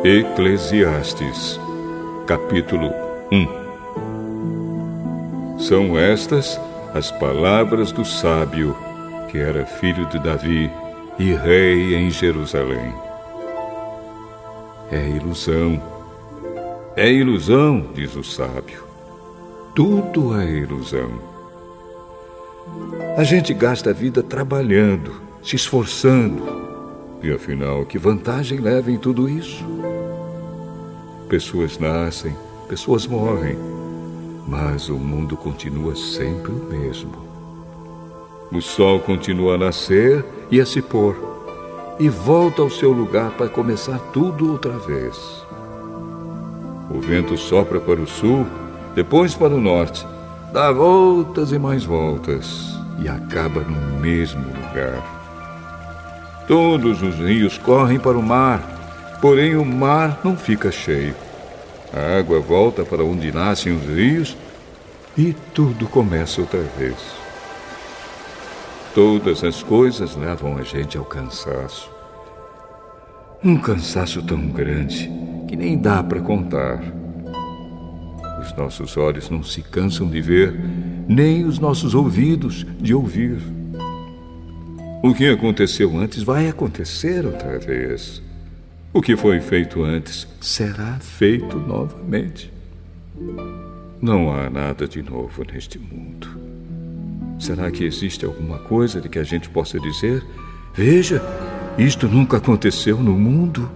Eclesiastes, capítulo 1. São estas as palavras do sábio, que era filho de Davi e rei em Jerusalém. É ilusão, diz o sábio. Tudo é ilusão. A gente gasta a vida trabalhando, se esforçando. E afinal, que vantagem leva em tudo isso? Pessoas nascem, pessoas morrem, mas o mundo continua sempre o mesmo. O sol continua a nascer e a se pôr, e volta ao seu lugar para começar tudo outra vez. O vento sopra para o sul, depois para o norte, dá voltas e mais voltas, e acaba no mesmo lugar. Todos os rios correm para o mar, porém o mar não fica cheio. A água volta para onde nascem os rios e tudo começa outra vez. Todas as coisas levam a gente ao cansaço. Um cansaço tão grande que nem dá para contar. Os nossos olhos não se cansam de ver, nem os nossos ouvidos de ouvir. O que aconteceu antes vai acontecer outra vez. O que foi feito antes será feito novamente. Não há nada de novo neste mundo. Será que existe alguma coisa de que a gente possa dizer: veja, isto nunca aconteceu no mundo?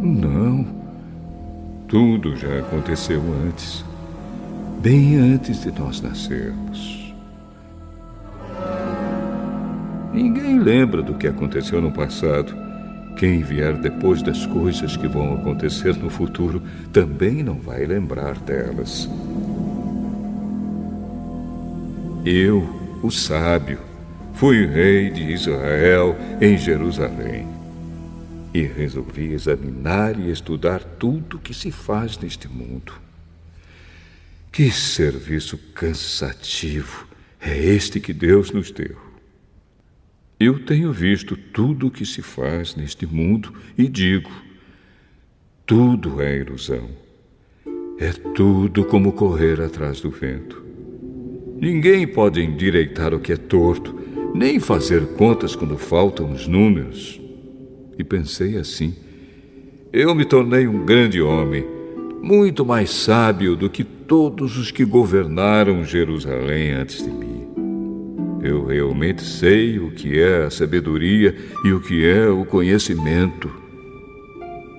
Não. Tudo já aconteceu antes, bem antes de nós nascermos. Ninguém lembra do que aconteceu no passado. Quem vier depois das coisas que vão acontecer no futuro também não vai lembrar delas. Eu, o sábio, fui rei de Israel em Jerusalém e resolvi examinar e estudar tudo que se faz neste mundo. Que serviço cansativo é este que Deus nos deu! Eu tenho visto tudo o que se faz neste mundo e digo: tudo é ilusão. É tudo como correr atrás do vento. Ninguém pode endireitar o que é torto, nem fazer contas quando faltam os números. E pensei assim: eu me tornei um grande homem, muito mais sábio do que todos os que governaram Jerusalém antes de mim. Eu realmente sei o que é a sabedoria e o que é o conhecimento.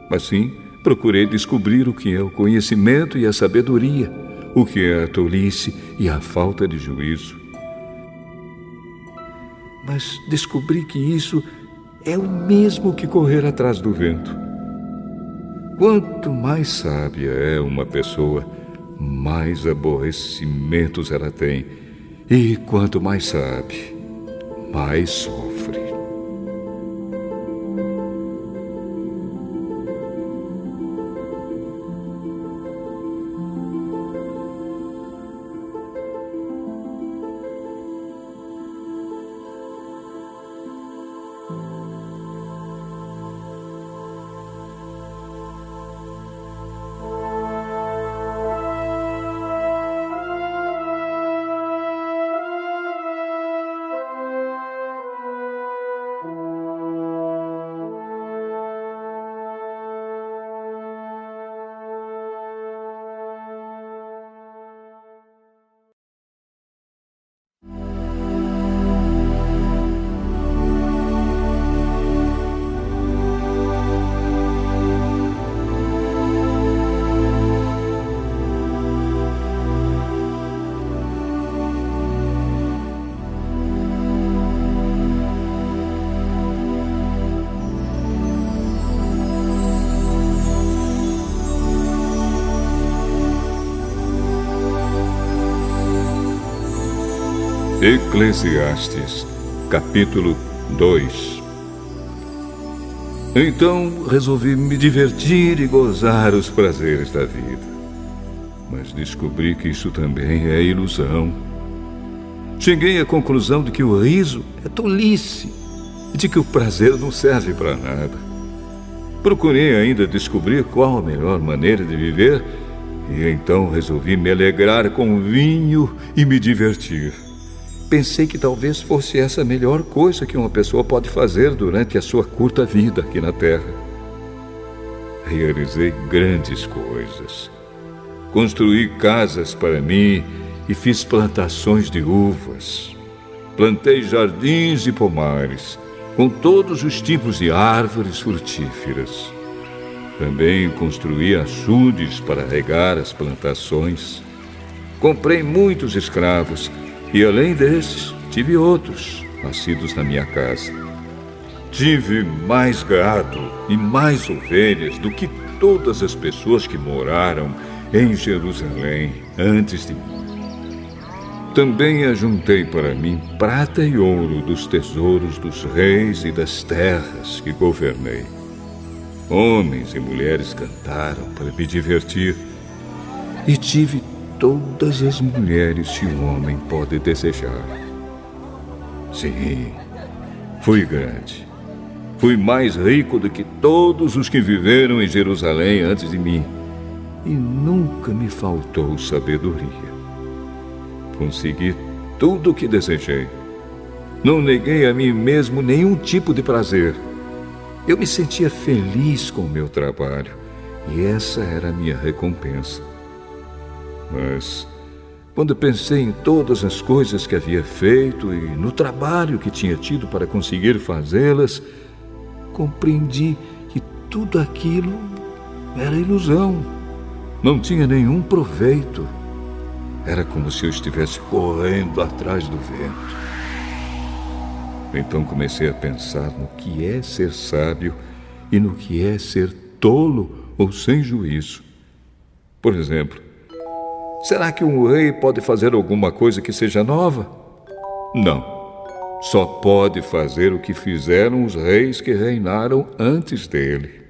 Assim, procurei descobrir o que é o conhecimento e a sabedoria, o que é a tolice e a falta de juízo. Mas descobri que isso é o mesmo que correr atrás do vento. Quanto mais sábia é uma pessoa, mais aborrecimentos ela tem. E quanto mais sabe, mais sofre. Eclesiastes, capítulo 2. Então resolvi me divertir e gozar os prazeres da vida. Mas descobri que isso também é ilusão. Cheguei à conclusão de que o riso é tolice e de que o prazer não serve para nada. Procurei ainda descobrir qual a melhor maneira de viver e então resolvi me alegrar com vinho e me divertir. Pensei que talvez fosse essa a melhor coisa que uma pessoa pode fazer durante a sua curta vida aqui na Terra. Realizei grandes coisas. Construí casas para mim e fiz plantações de uvas. Plantei jardins e pomares, com todos os tipos de árvores frutíferas. Também construí açudes para regar as plantações. Comprei muitos escravos e, além desses, tive outros, nascidos na minha casa. Tive mais gado e mais ovelhas do que todas as pessoas que moraram em Jerusalém antes de mim. Também ajuntei para mim prata e ouro dos tesouros dos reis e das terras que governei. Homens e mulheres cantaram para me divertir. E tive todas as mulheres que um homem pode desejar. Sim, fui grande. Fui mais rico do que todos os que viveram em Jerusalém antes de mim. E nunca me faltou sabedoria. Consegui tudo o que desejei. Não neguei a mim mesmo nenhum tipo de prazer. Eu me sentia feliz com o meu trabalho, e essa era a minha recompensa. Mas, quando pensei em todas as coisas que havia feito e no trabalho que tinha tido para conseguir fazê-las, compreendi que tudo aquilo era ilusão. Não tinha nenhum proveito. Era como se eu estivesse correndo atrás do vento. Então comecei a pensar no que é ser sábio e no que é ser tolo ou sem juízo. Por exemplo, será que um rei pode fazer alguma coisa que seja nova? Não. Só pode fazer o que fizeram os reis que reinaram antes dele.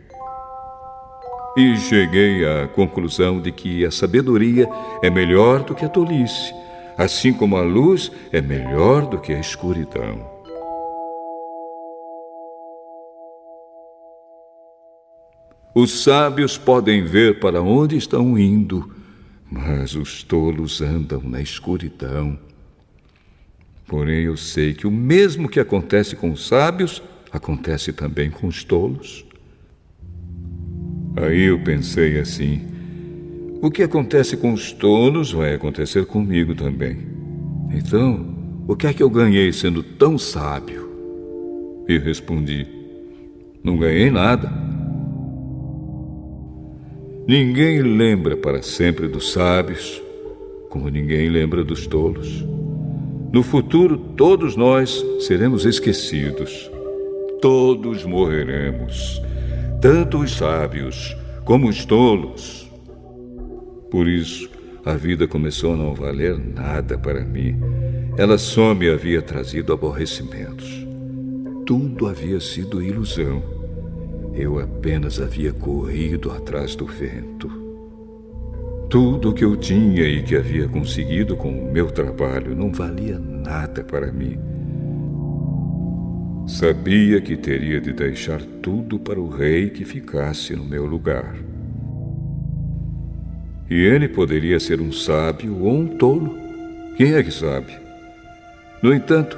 E cheguei à conclusão de que a sabedoria é melhor do que a tolice, assim como a luz é melhor do que a escuridão. Os sábios podem ver para onde estão indo, mas os tolos andam na escuridão. Porém, eu sei que o mesmo que acontece com os sábios, acontece também com os tolos. Aí eu pensei assim: o que acontece com os tolos vai acontecer comigo também. Então, o que é que eu ganhei sendo tão sábio? E respondi: não ganhei nada. Ninguém lembra para sempre dos sábios, como ninguém lembra dos tolos. No futuro, todos nós seremos esquecidos. Todos morreremos, tanto os sábios como os tolos. Por isso, a vida começou a não valer nada para mim. Ela só me havia trazido aborrecimentos. Tudo havia sido ilusão. Eu apenas havia corrido atrás do vento. Tudo o que eu tinha e que havia conseguido com o meu trabalho não valia nada para mim. Sabia que teria de deixar tudo para o rei que ficasse no meu lugar. E ele poderia ser um sábio ou um tolo. Quem é que sabe? No entanto,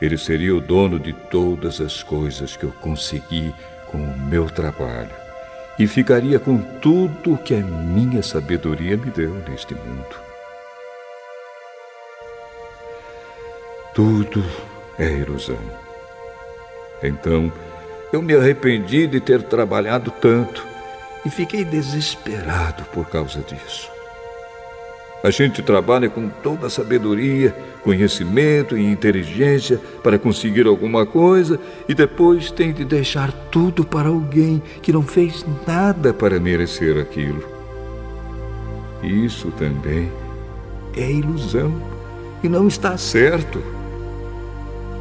ele seria o dono de todas as coisas que eu consegui com o meu trabalho e ficaria com tudo o que a minha sabedoria me deu neste mundo. Tudo é ilusão. Então, eu me arrependi de ter trabalhado tanto e fiquei desesperado por causa disso. A gente trabalha com toda a sabedoria, conhecimento e inteligência para conseguir alguma coisa e depois tem de deixar tudo para alguém que não fez nada para merecer aquilo. Isso também é ilusão e não está certo.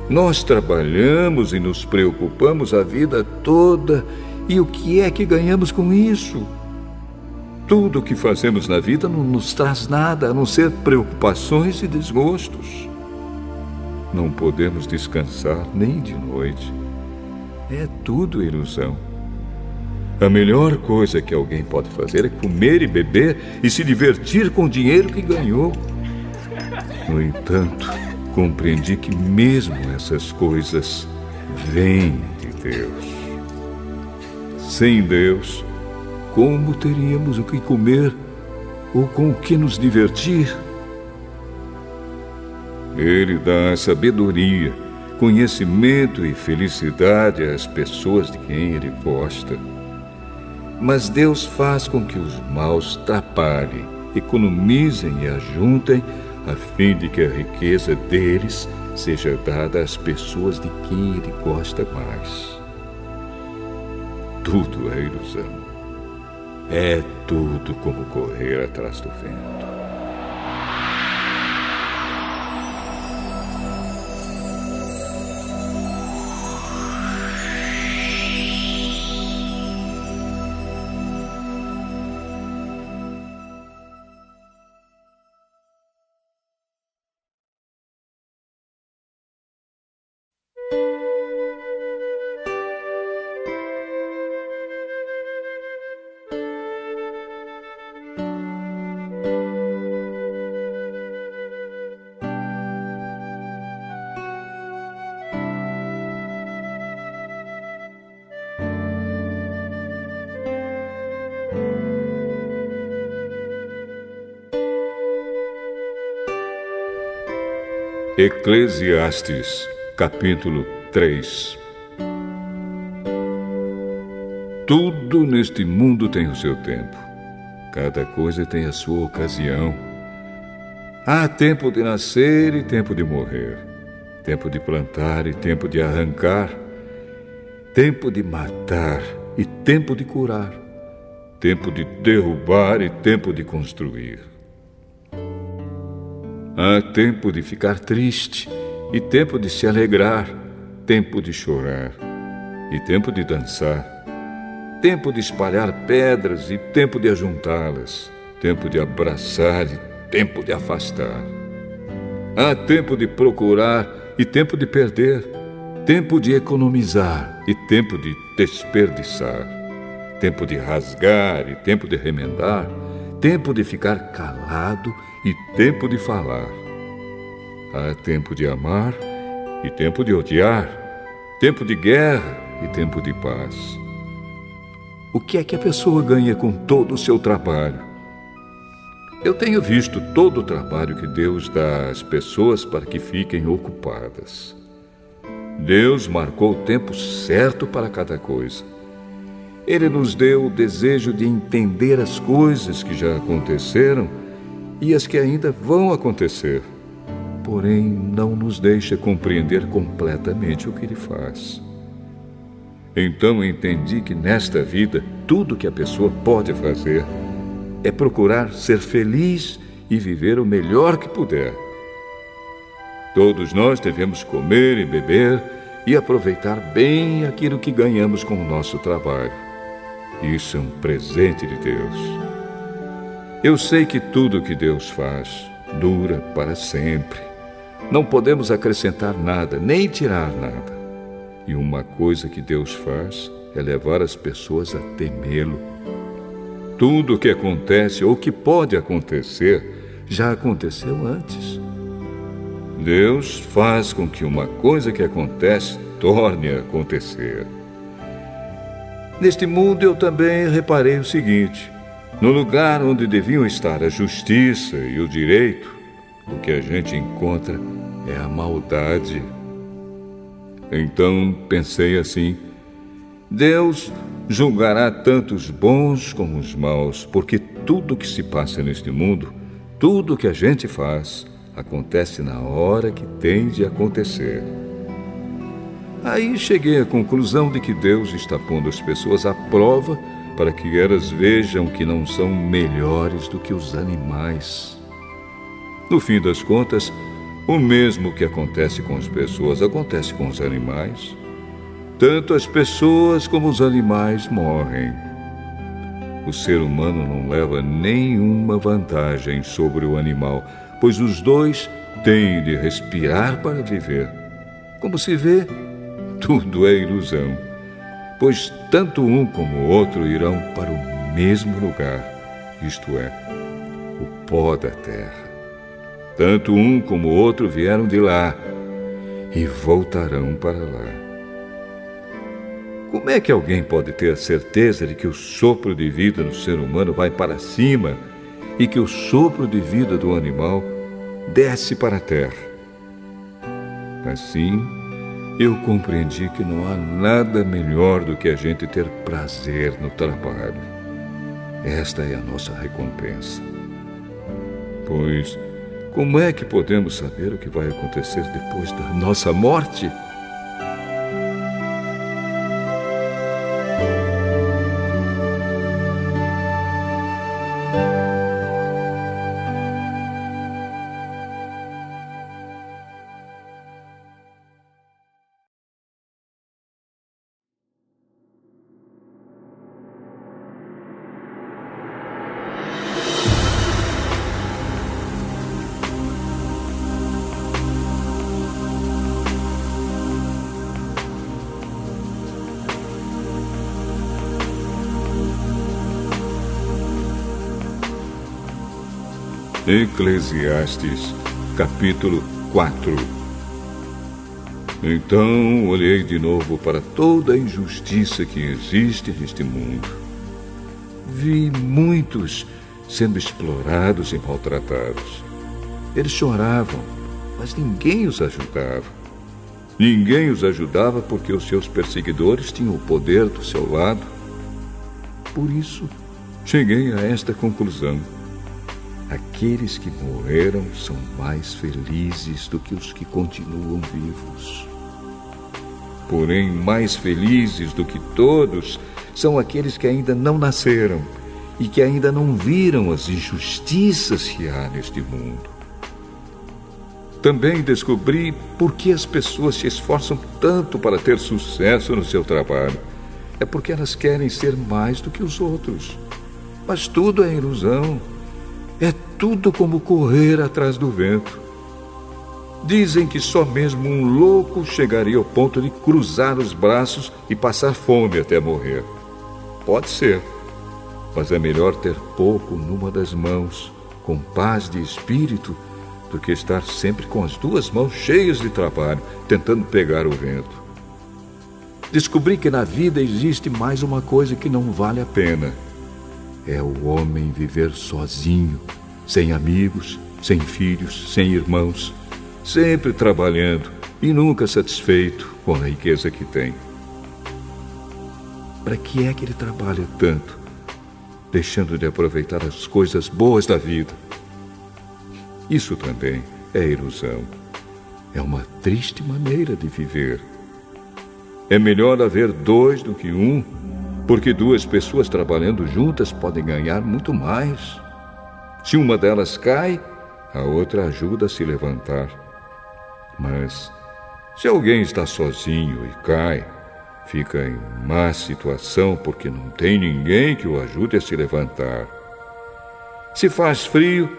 Nós trabalhamos e nos preocupamos a vida toda e o que é que ganhamos com isso? Tudo o que fazemos na vida não nos traz nada a não ser preocupações e desgostos. Não podemos descansar nem de noite. É tudo ilusão. A melhor coisa que alguém pode fazer é comer e beber e se divertir com o dinheiro que ganhou. No entanto, compreendi que mesmo essas coisas vêm de Deus. Sem Deus, como teríamos o que comer ou com o que nos divertir? Ele dá sabedoria, conhecimento e felicidade às pessoas de quem Ele gosta. Mas Deus faz com que os maus trabalhem, economizem e ajuntem, a fim de que a riqueza deles seja dada às pessoas de quem Ele gosta mais. Tudo é ilusão. É tudo como correr atrás do vento. Eclesiastes, capítulo 3. Tudo neste mundo tem o seu tempo. Cada coisa tem a sua ocasião. Há tempo de nascer e tempo de morrer. Tempo de plantar e tempo de arrancar. Tempo de matar e tempo de curar. Tempo de derrubar e tempo de construir. Há tempo de ficar triste e tempo de se alegrar, tempo de chorar e tempo de dançar, tempo de espalhar pedras e tempo de ajuntá-las, tempo de abraçar e tempo de afastar. Há tempo de procurar e tempo de perder, tempo de economizar e tempo de desperdiçar, tempo de rasgar e tempo de remendar, tempo de ficar calado e tempo de falar. Há tempo de amar e tempo de odiar, tempo de guerra e tempo de paz. O que é que a pessoa ganha com todo o seu trabalho? Eu tenho visto todo o trabalho que Deus dá às pessoas para que fiquem ocupadas. Deus marcou o tempo certo para cada coisa. Ele nos deu o desejo de entender as coisas que já aconteceram e as que ainda vão acontecer. Porém, não nos deixa compreender completamente o que Ele faz. Então entendi que nesta vida, tudo que a pessoa pode fazer é procurar ser feliz e viver o melhor que puder. Todos nós devemos comer e beber e aproveitar bem aquilo que ganhamos com o nosso trabalho. Isso é um presente de Deus. Eu sei que tudo que Deus faz dura para sempre. Não podemos acrescentar nada, nem tirar nada. E uma coisa que Deus faz é levar as pessoas a temê-lo. Tudo o que acontece ou que pode acontecer já aconteceu antes. Deus faz com que uma coisa que acontece torne a acontecer. Neste mundo eu também reparei o seguinte: no lugar onde deviam estar a justiça e o direito, o que a gente encontra é a maldade. Então pensei assim: Deus julgará tanto os bons como os maus, porque tudo o que se passa neste mundo, tudo o que a gente faz, acontece na hora que tem de acontecer. Aí cheguei à conclusão de que Deus está pondo as pessoas à prova para que elas vejam que não são melhores do que os animais. No fim das contas, o mesmo que acontece com as pessoas acontece com os animais. Tanto as pessoas como os animais morrem. O ser humano não leva nenhuma vantagem sobre o animal, pois os dois têm de respirar para viver. Como se vê, tudo é ilusão. pois tanto um como o outro irão para o mesmo lugar, isto é, o pó da terra. Tanto um como o outro vieram de lá e voltarão para lá. Como é que alguém pode ter a certeza de que o sopro de vida do ser humano vai para cima e que o sopro de vida do animal desce para a terra? Assim, eu compreendi que não há nada melhor do que a gente ter prazer no trabalho. Esta é a nossa recompensa. Pois, como é que podemos saber o que vai acontecer depois da nossa morte? Eclesiastes, capítulo 4. Então olhei de novo para toda a injustiça que existe neste mundo. Vi muitos sendo explorados e maltratados. Eles choravam, mas ninguém os ajudava. Ninguém os ajudava porque os seus perseguidores tinham o poder do seu lado. Por isso, cheguei a esta conclusão. Aqueles que morreram são mais felizes do que os que continuam vivos. Porém, mais felizes do que todos são aqueles que ainda não nasceram e que ainda não viram as injustiças que há neste mundo. Também descobri por que as pessoas se esforçam tanto para ter sucesso no seu trabalho. É porque elas querem ser mais do que os outros. Mas tudo é ilusão. É tudo como correr atrás do vento. Dizem que só mesmo um louco chegaria ao ponto de cruzar os braços e passar fome até morrer. Pode ser, mas é melhor ter pouco numa das mãos, com paz de espírito, do que estar sempre com as duas mãos cheias de trabalho, tentando pegar o vento. Descobri que na vida existe mais uma coisa que não vale a pena. É o homem viver sozinho, sem amigos, sem filhos, sem irmãos, sempre trabalhando e nunca satisfeito com a riqueza que tem. Para que é que ele trabalha tanto, deixando de aproveitar as coisas boas da vida? Isso também é ilusão. É uma triste maneira de viver. É melhor haver dois do que um, porque duas pessoas trabalhando juntas podem ganhar muito mais. Se uma delas cai, a outra ajuda a se levantar. Mas, se alguém está sozinho e cai, fica em má situação porque não tem ninguém que o ajude a se levantar. Se faz frio,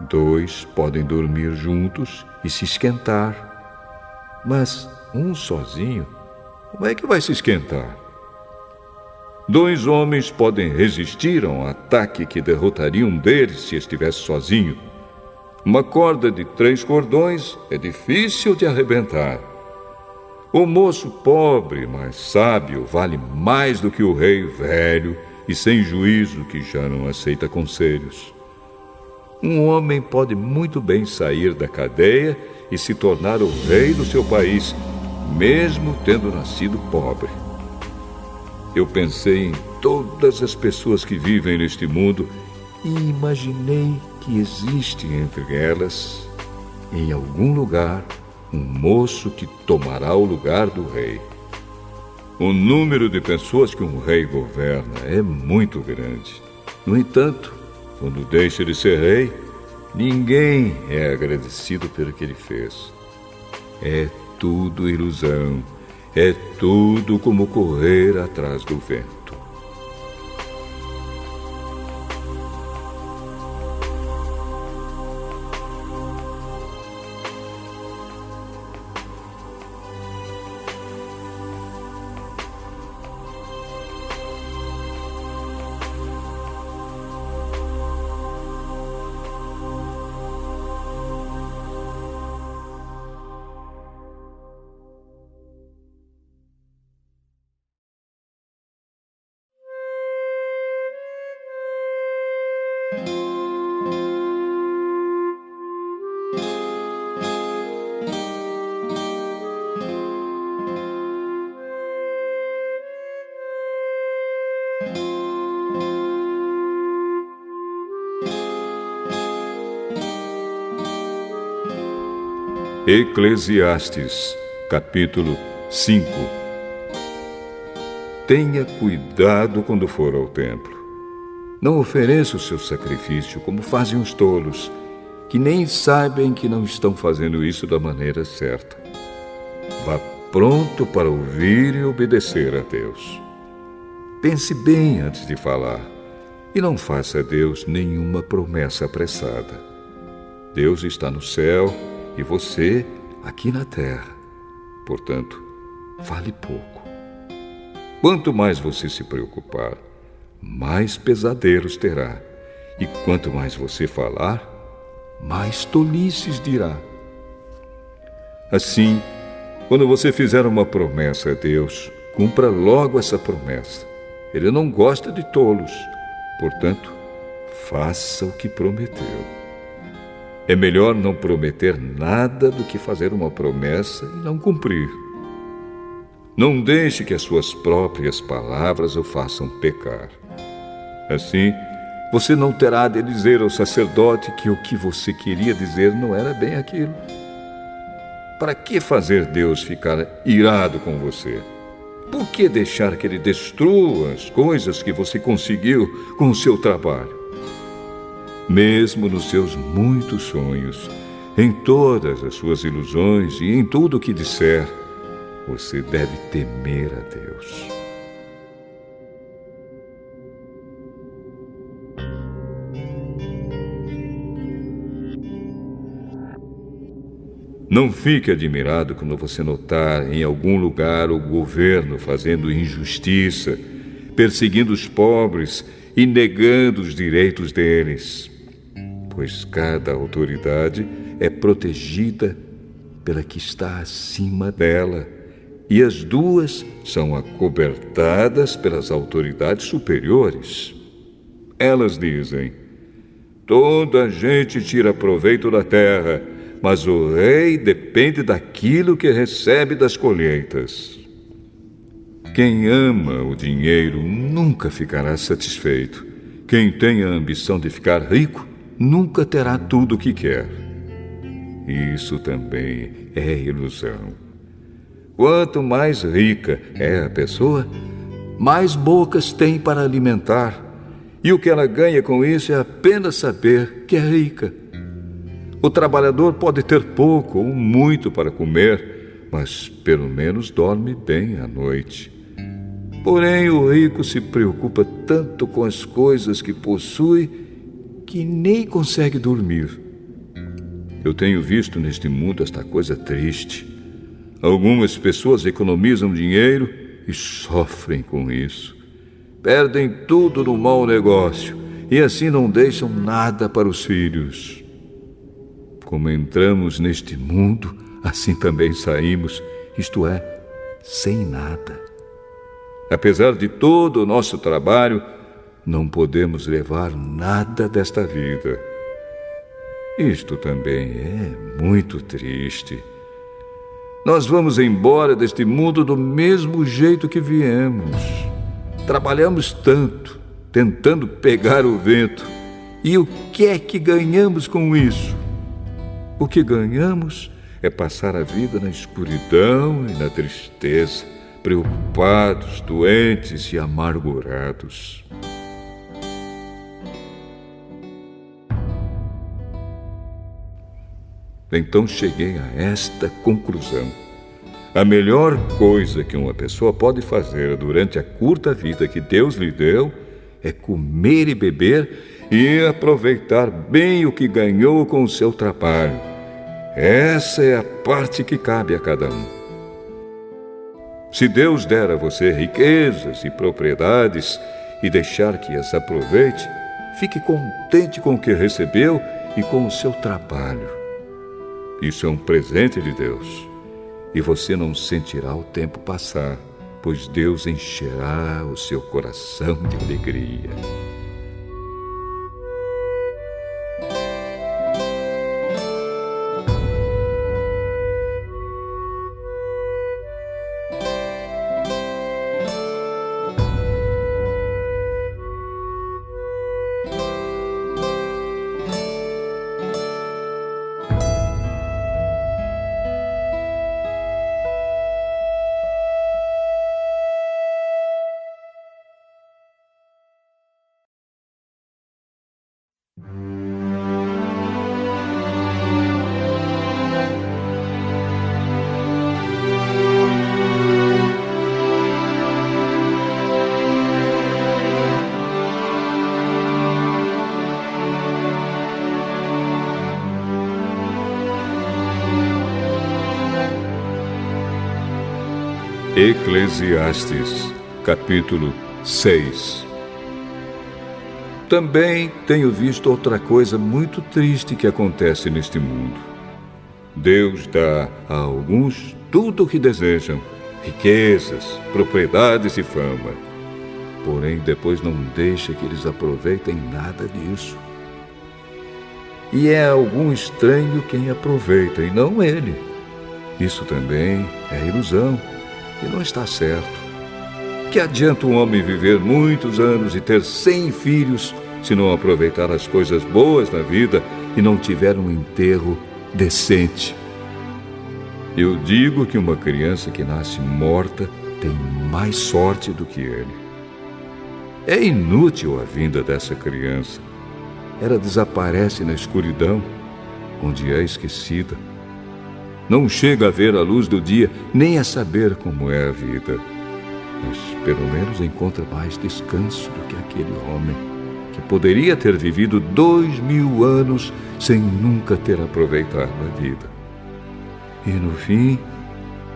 dois podem dormir juntos e se esquentar. Mas um sozinho, como é que vai se esquentar? Dois homens podem resistir a um ataque que derrotaria um deles se estivesse sozinho. Uma corda de 3 cordões é difícil de arrebentar. O moço pobre, mas sábio, vale mais do que o rei velho e sem juízo que já não aceita conselhos. Um homem pode muito bem sair da cadeia e se tornar o rei do seu país, mesmo tendo nascido pobre. Eu pensei em todas as pessoas que vivem neste mundo e imaginei que existe entre elas, em algum lugar, um moço que tomará o lugar do rei. O número de pessoas que um rei governa é muito grande. No entanto, quando deixa de ser rei, ninguém é agradecido pelo que ele fez. É tudo ilusão. É tudo como correr atrás do vento. Eclesiastes, capítulo 5. Tenha cuidado quando for ao templo. Não ofereça o seu sacrifício como fazem os tolos, que nem sabem que não estão fazendo isso da maneira certa. Vá pronto para ouvir e obedecer a Deus. Pense bem antes de falar e não faça a Deus nenhuma promessa apressada. Deus está no céu e você aqui na terra. Portanto, fale pouco. Quanto mais você se preocupar, mais pesadelos terá. E quanto mais você falar, mais tolices dirá. Assim, quando você fizer uma promessa a Deus, cumpra logo essa promessa. Ele não gosta de tolos. Portanto, faça o que prometeu. É melhor não prometer nada do que fazer uma promessa e não cumprir. Não deixe que as suas próprias palavras o façam pecar. Assim, você não terá de dizer ao sacerdote que o que você queria dizer não era bem aquilo. Para que fazer Deus ficar irado com você? Por que deixar que Ele destrua as coisas que você conseguiu com o seu trabalho? Mesmo nos seus muitos sonhos, em todas as suas ilusões e em tudo o que disser, você deve temer a Deus. Não fique admirado quando você notar em algum lugar o governo fazendo injustiça, perseguindo os pobres e negando os direitos deles. Pois cada autoridade é protegida pela que está acima dela, e as duas são acobertadas pelas autoridades superiores. Elas dizem: toda a gente tira proveito da terra, mas o rei depende daquilo que recebe das colheitas. Quem ama o dinheiro nunca ficará satisfeito. Quem tem a ambição de ficar rico nunca terá tudo o que quer. Isso também é ilusão. Quanto mais rica é a pessoa, mais bocas tem para alimentar. E o que ela ganha com isso é apenas saber que é rica. O trabalhador pode ter pouco ou muito para comer, mas pelo menos dorme bem à noite. Porém, o rico se preocupa tanto com as coisas que possui que nem consegue dormir. Eu tenho visto neste mundo esta coisa triste. Algumas pessoas economizam dinheiro e sofrem com isso. Perdem tudo no mau negócio e assim não deixam nada para os filhos. Como entramos neste mundo, assim também saímos, isto é, sem nada. Apesar de todo o nosso trabalho, não podemos levar nada desta vida. Isto também é muito triste. Nós vamos embora deste mundo do mesmo jeito que viemos. Trabalhamos tanto, tentando pegar o vento. E o que é que ganhamos com isso? O que ganhamos é passar a vida na escuridão e na tristeza, preocupados, doentes e amargurados. Então cheguei a esta conclusão. A melhor coisa que uma pessoa pode fazer durante a curta vida que Deus lhe deu é comer e beber e aproveitar bem o que ganhou com o seu trabalho. Essa é a parte que cabe a cada um. Se Deus der a você riquezas e propriedades e deixar que as aproveite, fique contente com o que recebeu e com o seu trabalho. Isso é um presente de Deus, e você não sentirá o tempo passar, pois Deus encherá o seu coração de alegria. Eclesiastes, capítulo 6. Também tenho visto outra coisa muito triste que acontece neste mundo. Deus dá a alguns tudo o que desejam, riquezas, propriedades e fama. Porém, depois não deixa que eles aproveitem nada disso. E é algum estranho quem aproveita, e não ele. Isso também é ilusão, e não está certo. Que adianta um homem viver muitos anos e ter 100 filhos se não aproveitar as coisas boas da vida e não tiver um enterro decente? Eu digo que uma criança que nasce morta tem mais sorte do que ele. É inútil a vinda dessa criança. Ela desaparece na escuridão, onde é esquecida. Não chega a ver a luz do dia, nem a saber como é a vida. Mas pelo menos encontra mais descanso do que aquele homem que poderia ter vivido 2000 anos sem nunca ter aproveitado a vida. E no fim,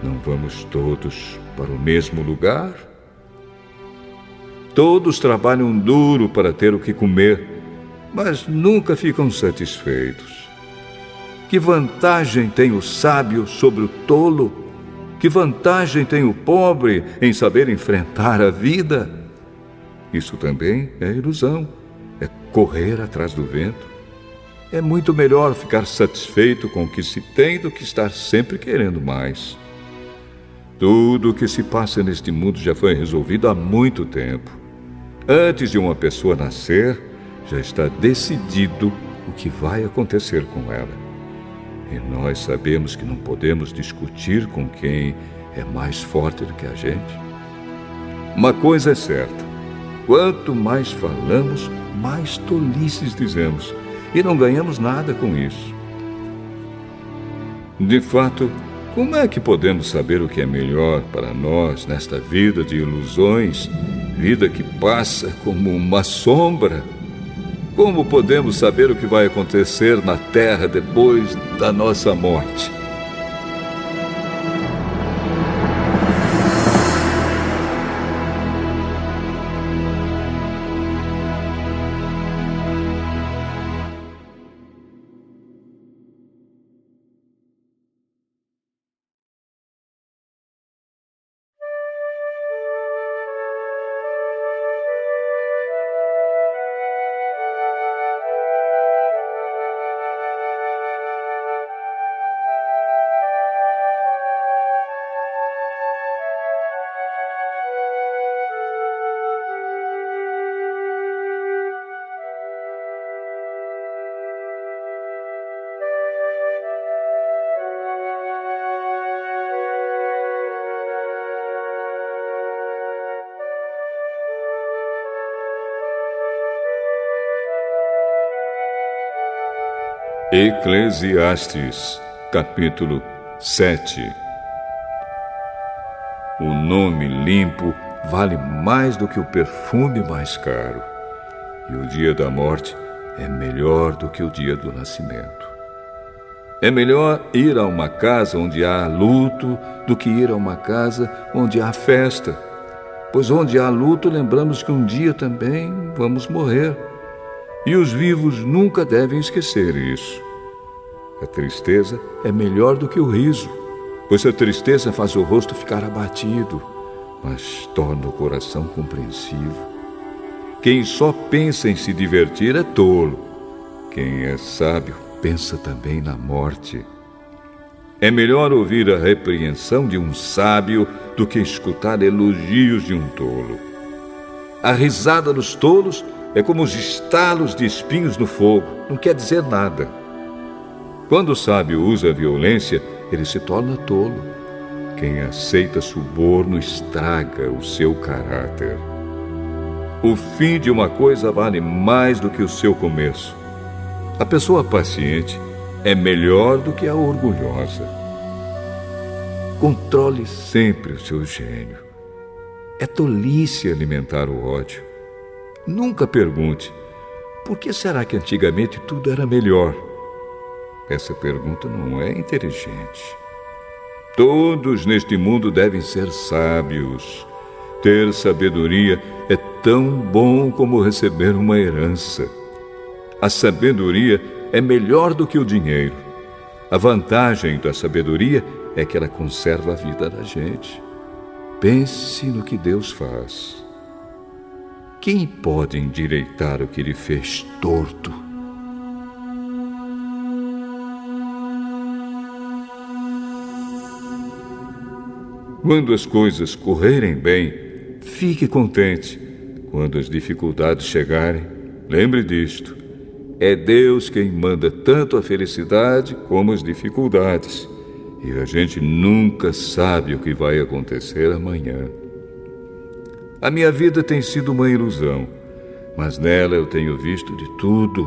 não vamos todos para o mesmo lugar? Todos trabalham duro para ter o que comer, mas nunca ficam satisfeitos. Que vantagem tem o sábio sobre o tolo? Que vantagem tem o pobre em saber enfrentar a vida? Isso também é ilusão, é correr atrás do vento. É muito melhor ficar satisfeito com o que se tem do que estar sempre querendo mais. Tudo o que se passa neste mundo já foi resolvido há muito tempo. Antes de uma pessoa nascer, já está decidido o que vai acontecer com ela. E nós sabemos que não podemos discutir com quem é mais forte do que a gente. Uma coisa é certa: quanto mais falamos, mais tolices dizemos, e não ganhamos nada com isso. De fato, como é que podemos saber o que é melhor para nós nesta vida de ilusões, vida que passa como uma sombra? Como podemos saber o que vai acontecer na terra depois da nossa morte? Eclesiastes, capítulo 7. O nome limpo vale mais do que o perfume mais caro, e o dia da morte é melhor do que o dia do nascimento. É melhor ir a uma casa onde há luto do que ir a uma casa onde há festa, pois onde há luto lembramos que um dia também vamos morrer. E os vivos nunca devem esquecer isso. A tristeza é melhor do que o riso, pois a tristeza faz o rosto ficar abatido, mas torna o coração compreensivo. Quem só pensa em se divertir é tolo. Quem é sábio pensa também na morte. É melhor ouvir a repreensão de um sábio do que escutar elogios de um tolo. A risada dos tolos é como os estalos de espinhos no fogo, não quer dizer nada. Quando o sábio usa a violência, ele se torna tolo. Quem aceita suborno estraga o seu caráter. O fim de uma coisa vale mais do que o seu começo. A pessoa paciente é melhor do que a orgulhosa. Controle sempre o seu gênio. É tolice alimentar o ódio. Nunca pergunte: por que será que antigamente tudo era melhor? Essa pergunta não é inteligente. Todos neste mundo devem ser sábios. Ter sabedoria é tão bom como receber uma herança. A sabedoria é melhor do que o dinheiro. A vantagem da sabedoria é que ela conserva a vida da gente. Pense no que Deus faz. Quem pode endireitar o que Ele fez torto? Quando as coisas correrem bem, fique contente. Quando as dificuldades chegarem, lembre disto: é Deus quem manda tanto a felicidade como as dificuldades. E a gente nunca sabe o que vai acontecer amanhã. A minha vida tem sido uma ilusão, mas nela eu tenho visto de tudo.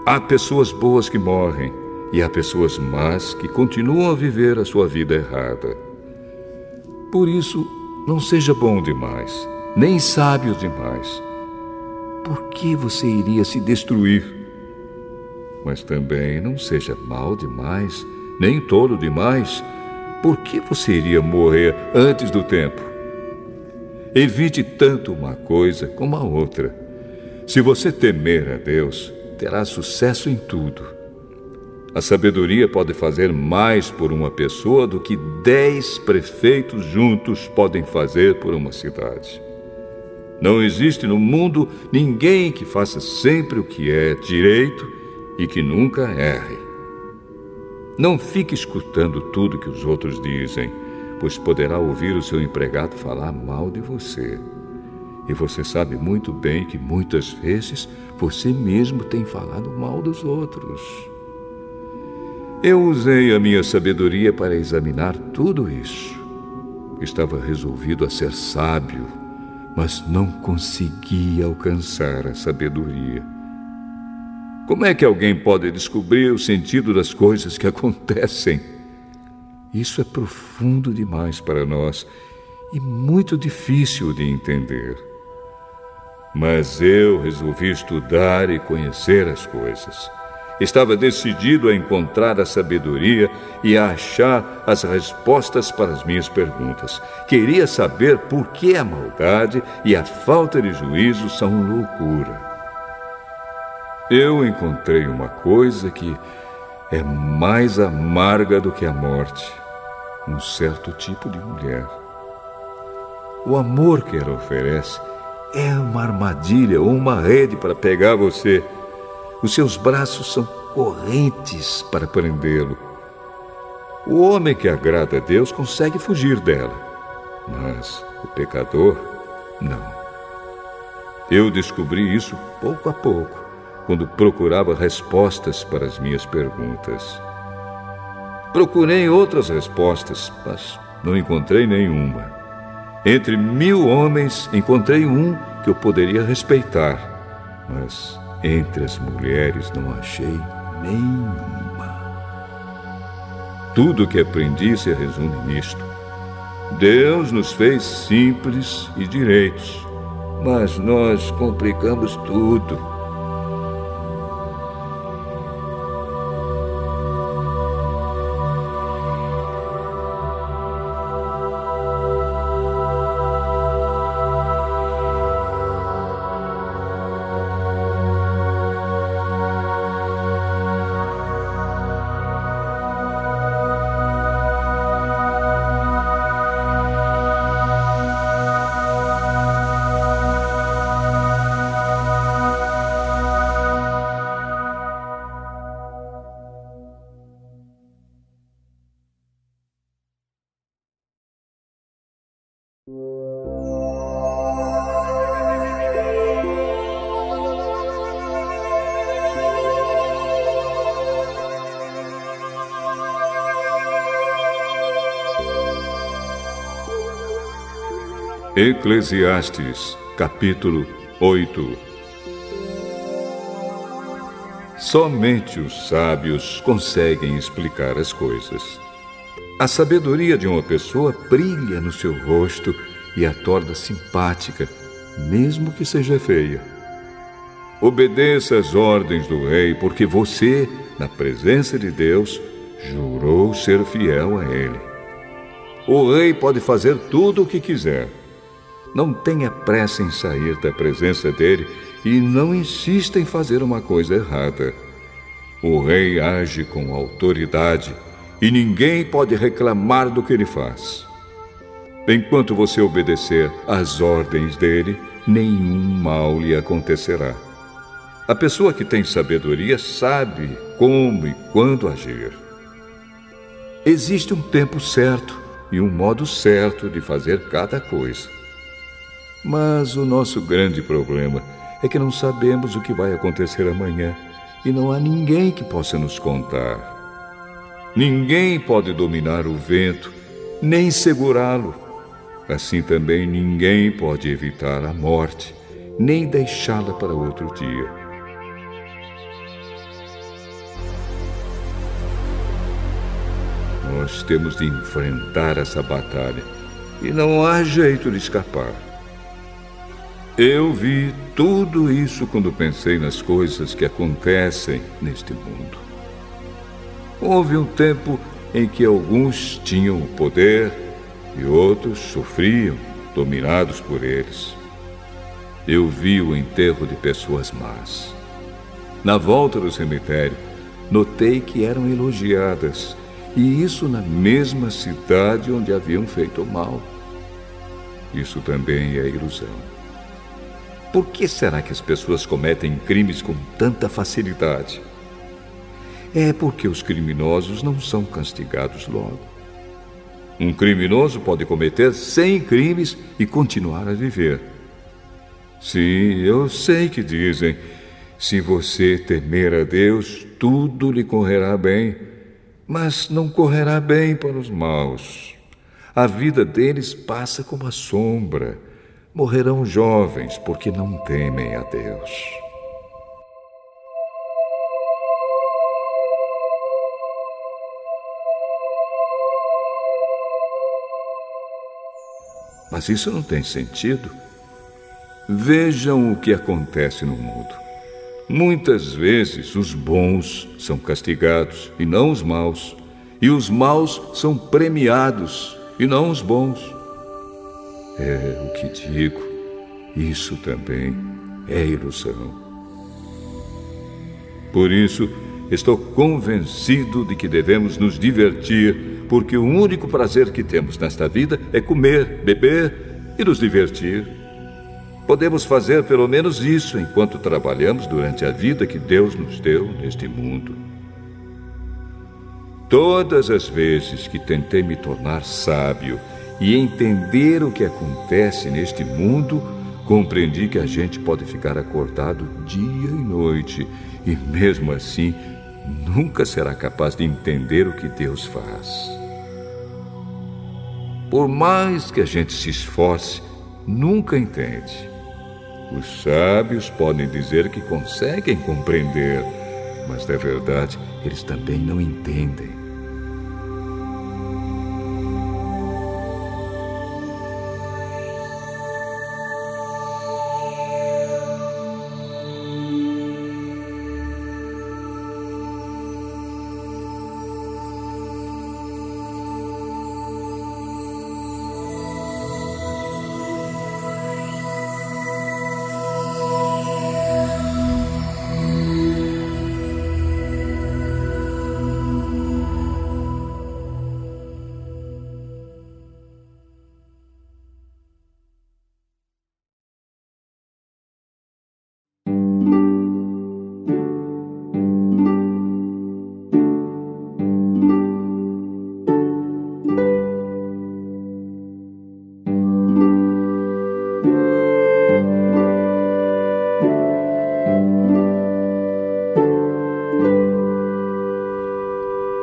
Há pessoas boas que morrem e há pessoas más que continuam a viver a sua vida errada. Por isso, não seja bom demais, nem sábio demais. Por que você iria se destruir? Mas também não seja mau demais, nem tolo demais. Por que você iria morrer antes do tempo? Evite tanto uma coisa como a outra. Se você temer a Deus, terá sucesso em tudo. A sabedoria pode fazer mais por uma pessoa do que 10 prefeitos juntos podem fazer por uma cidade. Não existe no mundo ninguém que faça sempre o que é direito e que nunca erre. Não fique escutando tudo que os outros dizem, pois poderá ouvir o seu empregado falar mal de você. E você sabe muito bem que muitas vezes você mesmo tem falado mal dos outros. Eu usei a minha sabedoria para examinar tudo isso. Estava resolvido a ser sábio, mas não conseguia alcançar a sabedoria. Como é que alguém pode descobrir o sentido das coisas que acontecem? Isso é profundo demais para nós e muito difícil de entender. Mas eu resolvi estudar e conhecer as coisas. Estava decidido a encontrar a sabedoria e a achar as respostas para as minhas perguntas. Queria saber por que a maldade e a falta de juízo são loucura. Eu encontrei uma coisa que é mais amarga do que a morte: um certo tipo de mulher. O amor que ela oferece é uma armadilha ou uma rede para pegar você. Os seus braços são correntes para prendê-lo. O homem que agrada a Deus consegue fugir dela, mas o pecador, não. Eu descobri isso pouco a pouco, quando procurava respostas para as minhas perguntas. Procurei outras respostas, mas não encontrei nenhuma. Entre 1000 homens, encontrei um que eu poderia respeitar, mas entre as mulheres não achei nenhuma. Tudo o que aprendi se resume nisto: Deus nos fez simples e direitos, mas nós complicamos tudo. Eclesiastes, capítulo 8. Somente os sábios conseguem explicar as coisas. A sabedoria de uma pessoa brilha no seu rosto e a torna simpática, mesmo que seja feia. Obedeça às ordens do rei, porque você, na presença de Deus, jurou ser fiel a ele. o rei pode fazer tudo o que quiser. Não tenha pressa em sair da presença dele e não insista em fazer uma coisa errada. O rei age com autoridade e ninguém pode reclamar do que ele faz. Enquanto você obedecer às ordens dele, nenhum mal lhe acontecerá. A pessoa que tem sabedoria sabe como e quando agir. Existe um tempo certo e um modo certo de fazer cada coisa. Mas o nosso grande problema é que não sabemos o que vai acontecer amanhã e não há ninguém que possa nos contar. Ninguém pode dominar o vento, nem segurá-lo. Assim também ninguém pode evitar a morte, nem deixá-la para outro dia. Nós temos de enfrentar essa batalha e não há jeito de escapar. Eu vi tudo isso quando pensei nas coisas que acontecem neste mundo. Houve um tempo em que alguns tinham o poder e outros sofriam, dominados por eles. Eu vi o enterro de pessoas más. Na volta do cemitério, notei que eram elogiadas, e isso na mesma cidade onde haviam feito mal. Isso também é ilusão. Por que será que as pessoas cometem crimes com tanta facilidade? É porque os criminosos não são castigados logo. Um criminoso pode cometer 100 crimes e continuar a viver. Sim, eu sei que dizem, se você temer a Deus, tudo lhe correrá bem, mas não correrá bem para os maus. A vida deles passa como a sombra. Morrerão jovens porque não temem a Deus. Mas isso não tem sentido. Vejam o que acontece no mundo. Muitas vezes os bons são castigados e não os maus, e os maus são premiados e não os bons. É o que digo, isso também é ilusão. Por isso, estou convencido de que devemos nos divertir, porque o único prazer que temos nesta vida é comer, beber e nos divertir. Podemos fazer pelo menos isso enquanto trabalhamos durante a vida que Deus nos deu neste mundo. Todas as vezes que tentei me tornar sábio e entender o que acontece neste mundo, compreendi que a gente pode ficar acordado dia e noite e, mesmo assim, nunca será capaz de entender o que Deus faz. Por mais que a gente se esforce, nunca entende. Os sábios podem dizer que conseguem compreender, mas, na verdade, eles também não entendem.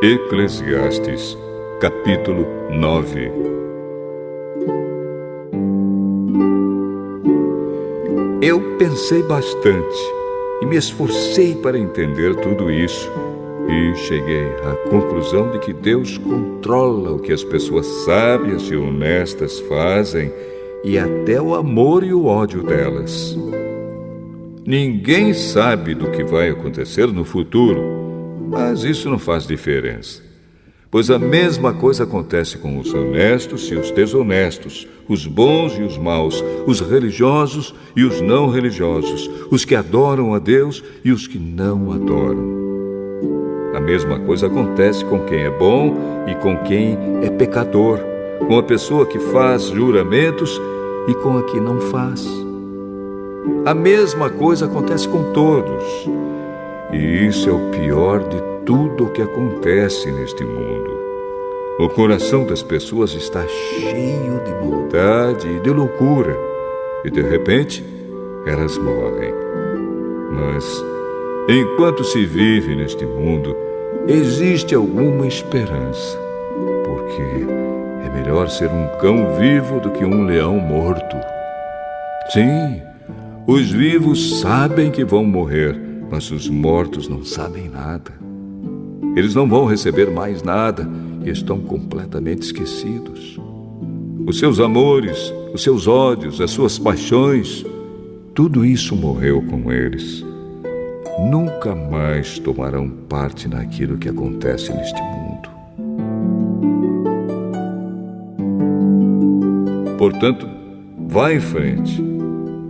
Eclesiastes, capítulo 9. Eu pensei bastante e me esforcei para entender tudo isso e cheguei à conclusão de que Deus controla o que as pessoas sábias e honestas fazem e até o amor e o ódio delas. Ninguém sabe do que vai acontecer no futuro, mas isso não faz diferença. Pois a mesma coisa acontece com os honestos e os desonestos, os bons e os maus, os religiosos e os não religiosos, os que adoram a Deus e os que não adoram. A mesma coisa acontece com quem é bom e com quem é pecador, com a pessoa que faz juramentos e com a que não faz. A mesma coisa acontece com todos. E isso é o pior de tudo o que acontece neste mundo. O coração das pessoas está cheio de maldade e de loucura, e de repente elas morrem. Mas, enquanto se vive neste mundo, existe alguma esperança, porque é melhor ser um cão vivo do que um leão morto. Sim, os vivos sabem que vão morrer, mas os mortos não sabem nada. Eles não vão receber mais nada e estão completamente esquecidos. Os seus amores, os seus ódios, as suas paixões, tudo isso morreu com eles. Nunca mais tomarão parte naquilo que acontece neste mundo. Portanto, vá em frente.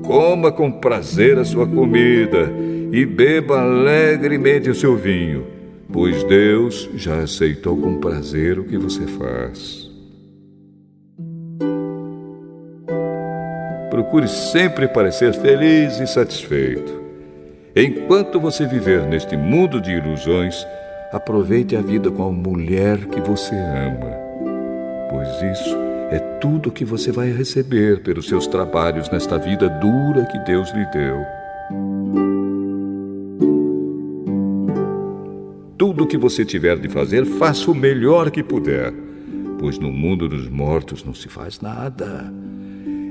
Coma com prazer a sua comida e beba alegremente o seu vinho, pois Deus já aceitou com prazer o que você faz. Procure sempre parecer feliz e satisfeito. Enquanto você viver neste mundo de ilusões, aproveite a vida com a mulher que você ama, pois isso é tudo que você vai receber pelos seus trabalhos nesta vida dura que Deus lhe deu. Tudo o que você tiver de fazer, faça o melhor que puder, pois no mundo dos mortos não se faz nada.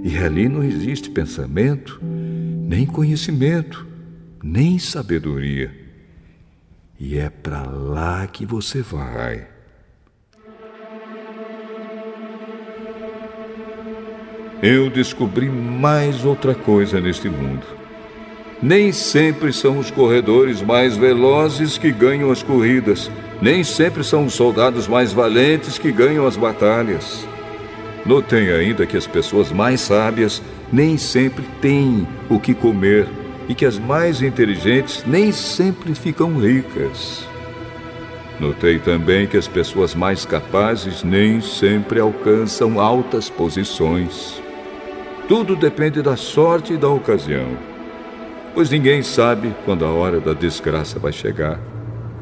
E ali não existe pensamento, nem conhecimento, nem sabedoria. E é para lá que você vai. Eu descobri mais outra coisa neste mundo. Nem sempre são os corredores mais velozes que ganham as corridas. Nem sempre são os soldados mais valentes que ganham as batalhas. Notei ainda que as pessoas mais sábias nem sempre têm o que comer e que as mais inteligentes nem sempre ficam ricas. Notei também que as pessoas mais capazes nem sempre alcançam altas posições. Tudo depende da sorte e da ocasião, pois ninguém sabe quando a hora da desgraça vai chegar.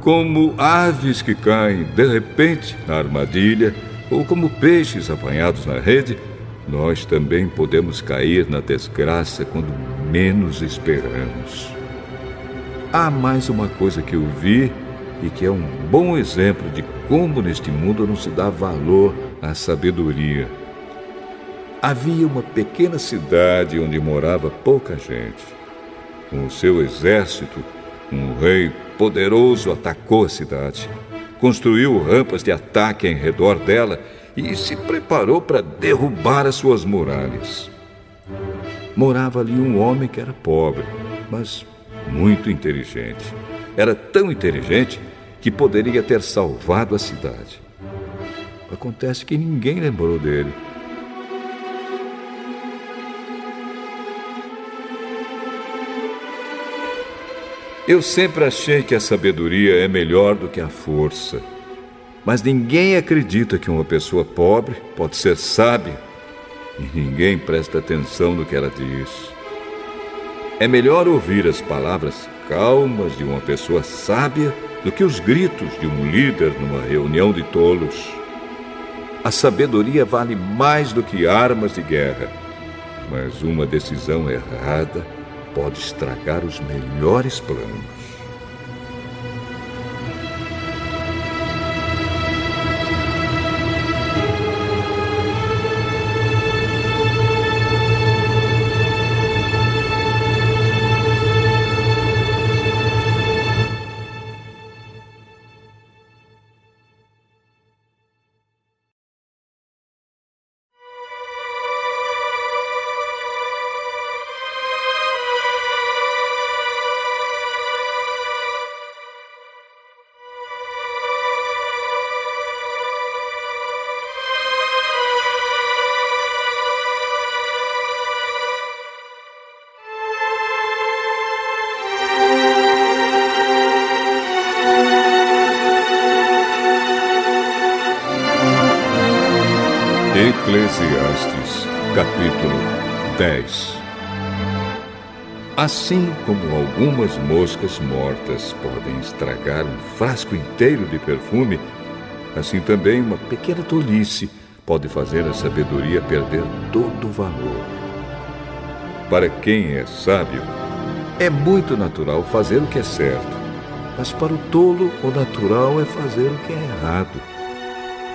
Como aves que caem de repente na armadilha, ou como peixes apanhados na rede, nós também podemos cair na desgraça quando menos esperamos. Há mais uma coisa que eu vi e que é um bom exemplo de como neste mundo não se dá valor à sabedoria. Havia uma pequena cidade onde morava pouca gente. Com o seu exército, um rei poderoso atacou a cidade, construiu rampas de ataque em redor dela e se preparou para derrubar as suas muralhas. Morava ali um homem que era pobre, mas muito inteligente. Era tão inteligente que poderia ter salvado a cidade. Acontece que ninguém lembrou dele. Eu sempre achei que a sabedoria é melhor do que a força. Mas ninguém acredita que uma pessoa pobre pode ser sábia e ninguém presta atenção no que ela diz. É melhor ouvir as palavras calmas de uma pessoa sábia do que os gritos de um líder numa reunião de tolos. A sabedoria vale mais do que armas de guerra, mas uma decisão errada pode estragar os melhores planos. Eclesiastes, capítulo 10. Assim como algumas moscas mortas podem estragar um frasco inteiro de perfume, assim também uma pequena tolice pode fazer a sabedoria perder todo o valor. Para quem é sábio, é muito natural fazer o que é certo, mas para o tolo, o natural é fazer o que é errado.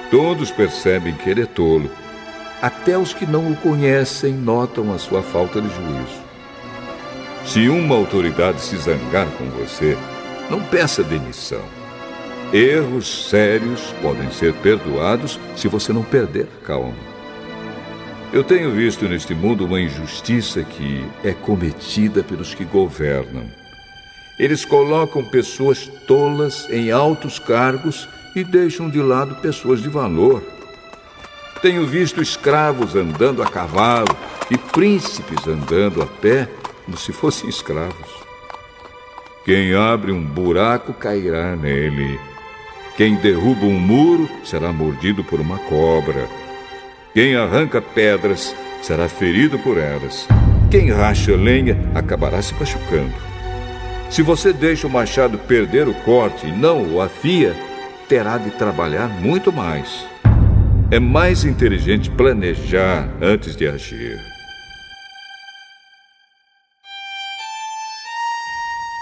Todos percebem que ele é tolo. Até os que não o conhecem notam a sua falta de juízo. Se uma autoridade se zangar com você, não peça demissão. Erros sérios podem ser perdoados se você não perder a calma. Eu tenho visto neste mundo uma injustiça que é cometida pelos que governam. Eles colocam pessoas tolas em altos cargos e deixam de lado pessoas de valor. Tenho visto escravos andando a cavalo e príncipes andando a pé como se fossem escravos. Quem abre um buraco cairá nele. Quem derruba um muro será mordido por uma cobra. Quem arranca pedras será ferido por elas. Quem racha lenha acabará se machucando. Se você deixa o machado perder o corte e não o afia, terá de trabalhar muito mais. É mais inteligente planejar antes de agir.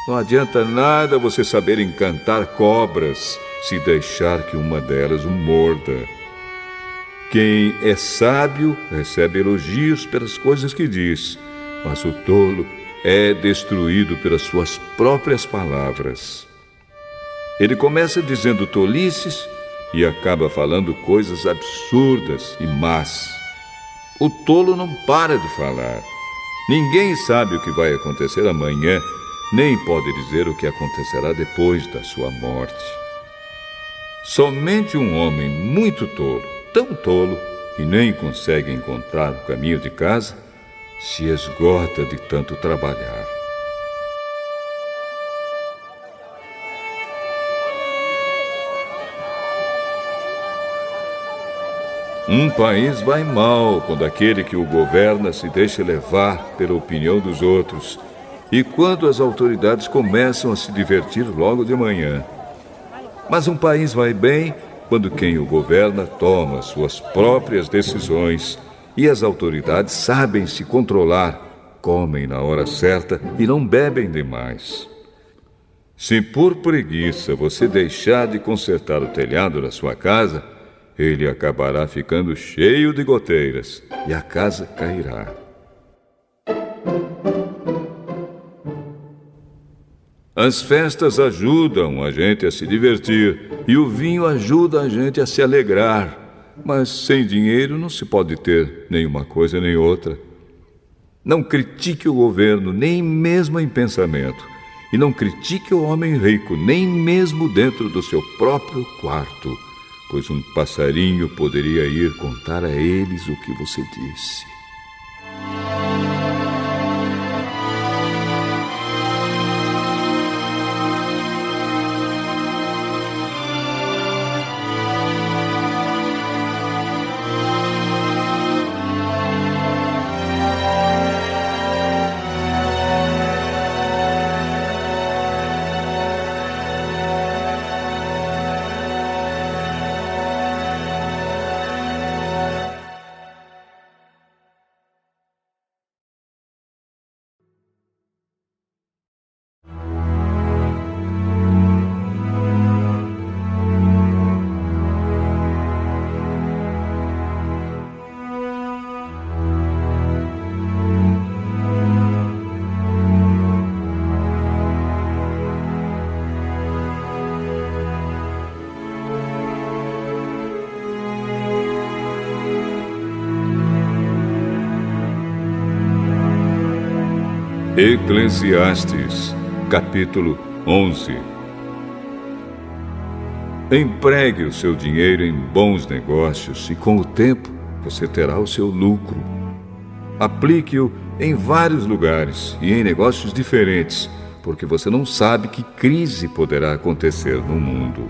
Não adianta nada você saber encantar cobras se deixar que uma delas o morda. Quem é sábio recebe elogios pelas coisas que diz, mas o tolo é destruído pelas suas próprias palavras. Ele começa dizendo tolices e acaba falando coisas absurdas e más. O tolo não para de falar. Ninguém sabe o que vai acontecer amanhã, nem pode dizer o que acontecerá depois da sua morte. Somente um homem muito tolo, tão tolo que nem consegue encontrar o caminho de casa, se esgota de tanto trabalhar. Um país vai mal quando aquele que o governa se deixa levar pela opinião dos outros e quando as autoridades começam a se divertir logo de manhã. Mas um país vai bem quando quem o governa toma suas próprias decisões e as autoridades sabem se controlar, comem na hora certa e não bebem demais. Se por preguiça você deixar de consertar o telhado da sua casa, ele acabará ficando cheio de goteiras e a casa cairá. As festas ajudam a gente a se divertir e o vinho ajuda a gente a se alegrar. Mas sem dinheiro não se pode ter nenhuma coisa nem outra. Não critique o governo, nem mesmo em pensamento. E não critique o homem rico, nem mesmo dentro do seu próprio quarto. Pois um passarinho poderia ir contar a eles o que você disse. Eclesiastes, capítulo 11. Empregue o seu dinheiro em bons negócios e com o tempo você terá o seu lucro. Aplique-o em vários lugares e em negócios diferentes, porque você não sabe que crise poderá acontecer no mundo.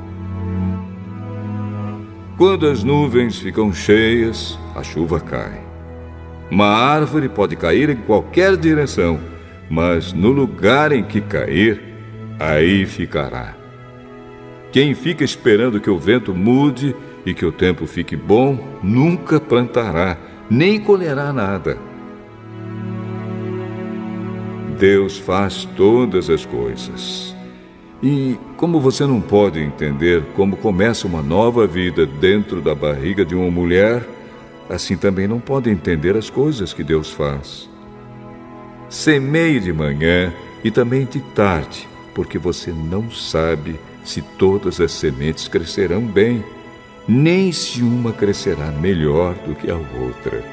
Quando as nuvens ficam cheias, a chuva cai. Uma árvore pode cair em qualquer direção, mas no lugar em que cair, aí ficará. Quem fica esperando que o vento mude e que o tempo fique bom, nunca plantará, nem colherá nada. Deus faz todas as coisas. E como você não pode entender como começa uma nova vida dentro da barriga de uma mulher, assim também não pode entender as coisas que Deus faz. Semeie de manhã e também de tarde, porque você não sabe se todas as sementes crescerão bem, nem se uma crescerá melhor do que a outra.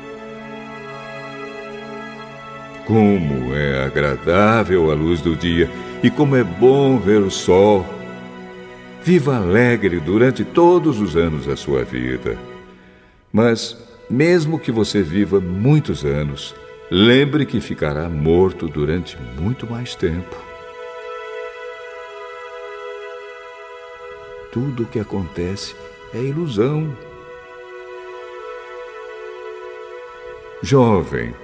Como é agradável a luz do dia e como é bom ver o sol. Viva alegre durante todos os anos da sua vida. Mas, mesmo que você viva muitos anos, lembre que ficará morto durante muito mais tempo. Tudo o que acontece é ilusão. Jovem,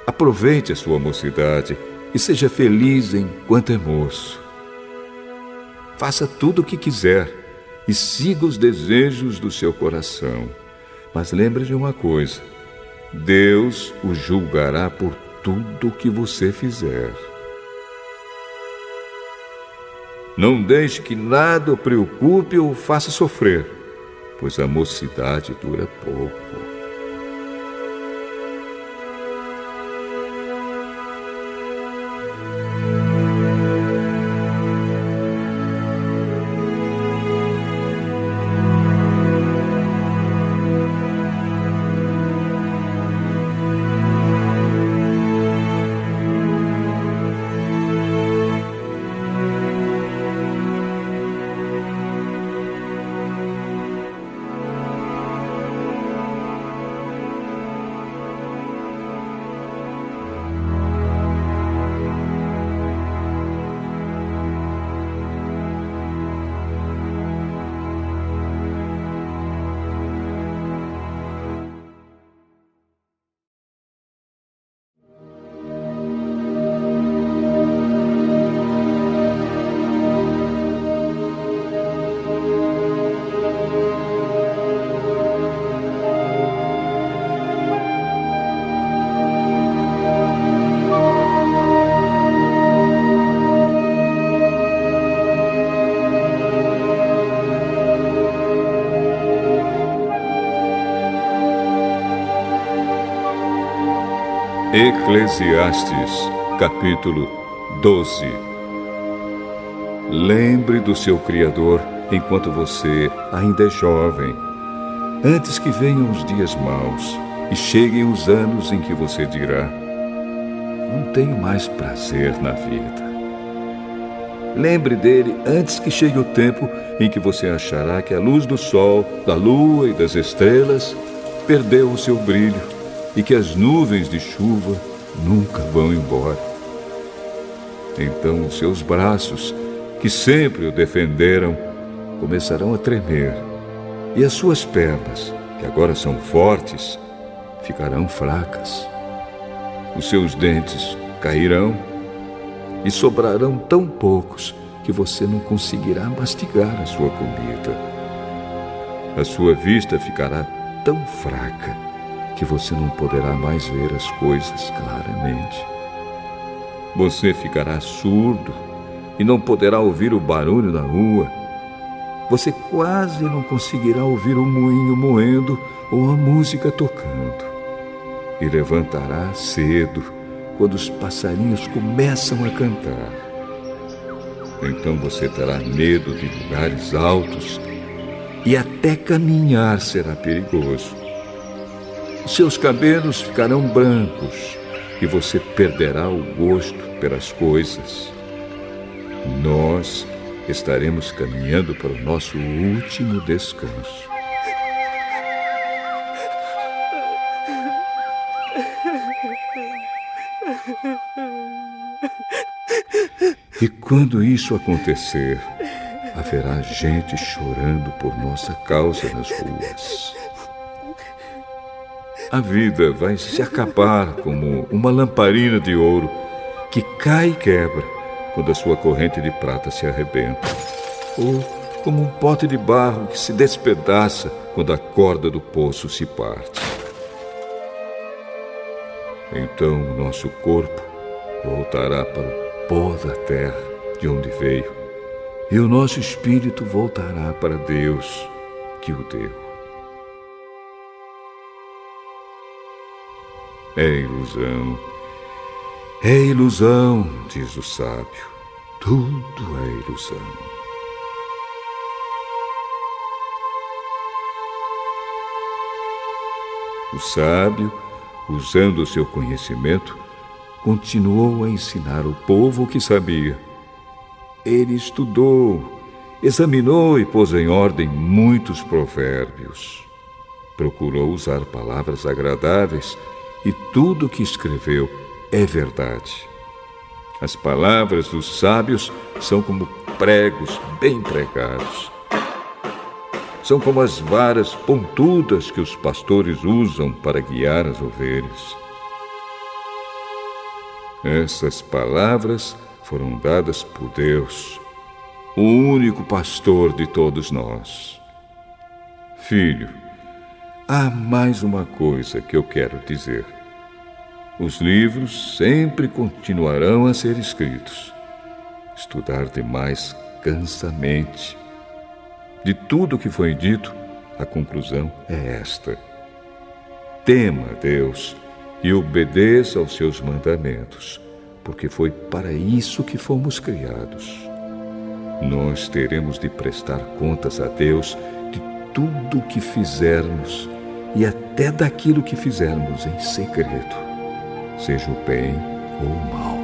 aproveite a sua mocidade e seja feliz enquanto é moço. Faça tudo o que quiser e siga os desejos do seu coração. Mas lembre de uma coisa: Deus o julgará por tudo o que você fizer. Não deixe que nada o preocupe ou o faça sofrer, pois a mocidade dura pouco. Eclesiastes, capítulo 12. Lembre do seu Criador enquanto você ainda é jovem, antes que venham os dias maus e cheguem os anos em que você dirá: não tenho mais prazer na vida. Lembre dele antes que chegue o tempo em que você achará que a luz do sol, da lua e das estrelas perdeu o seu brilho e que as nuvens de chuva nunca vão embora. Então os seus braços, que sempre o defenderam, começarão a tremer, e as suas pernas, que agora são fortes, ficarão fracas. Os seus dentes cairão e sobrarão tão poucos que você não conseguirá mastigar a sua comida. A sua vista ficará tão fraca que você não poderá mais ver as coisas claramente. Você ficará surdo e não poderá ouvir o barulho da rua. Você quase não conseguirá ouvir o moinho moendo ou a música tocando. E levantará cedo quando os passarinhos começam a cantar. Então você terá medo de lugares altos e até caminhar será perigoso. Seus cabelos ficarão brancos e você perderá o gosto pelas coisas. Nós estaremos caminhando para o nosso último descanso. E quando isso acontecer, haverá gente chorando por nossa causa nas ruas. A vida vai se acabar como uma lamparina de ouro que cai e quebra quando a sua corrente de prata se arrebenta, ou como um pote de barro que se despedaça quando a corda do poço se parte. Então o nosso corpo voltará para o pó da terra de onde veio, e o nosso espírito voltará para Deus que o deu. É ilusão, diz o sábio, tudo é ilusão. O sábio, usando o seu conhecimento, continuou a ensinar o povo o que sabia. Ele estudou, examinou e pôs em ordem muitos provérbios. Procurou usar palavras agradáveis e tudo o que escreveu é verdade. As palavras dos sábios são como pregos bem pregados. São como as varas pontudas que os pastores usam para guiar as ovelhas. Essas palavras foram dadas por Deus, o único pastor de todos nós. Filho, há mais uma coisa que eu quero dizer. Os livros sempre continuarão a ser escritos. Estudar demais cansa a mente. De tudo o que foi dito, a conclusão é esta: tema a Deus e obedeça aos seus mandamentos, porque foi para isso que fomos criados. Nós teremos de prestar contas a Deus de tudo o que fizermos e até daquilo que fizermos em segredo, seja o bem ou o mal.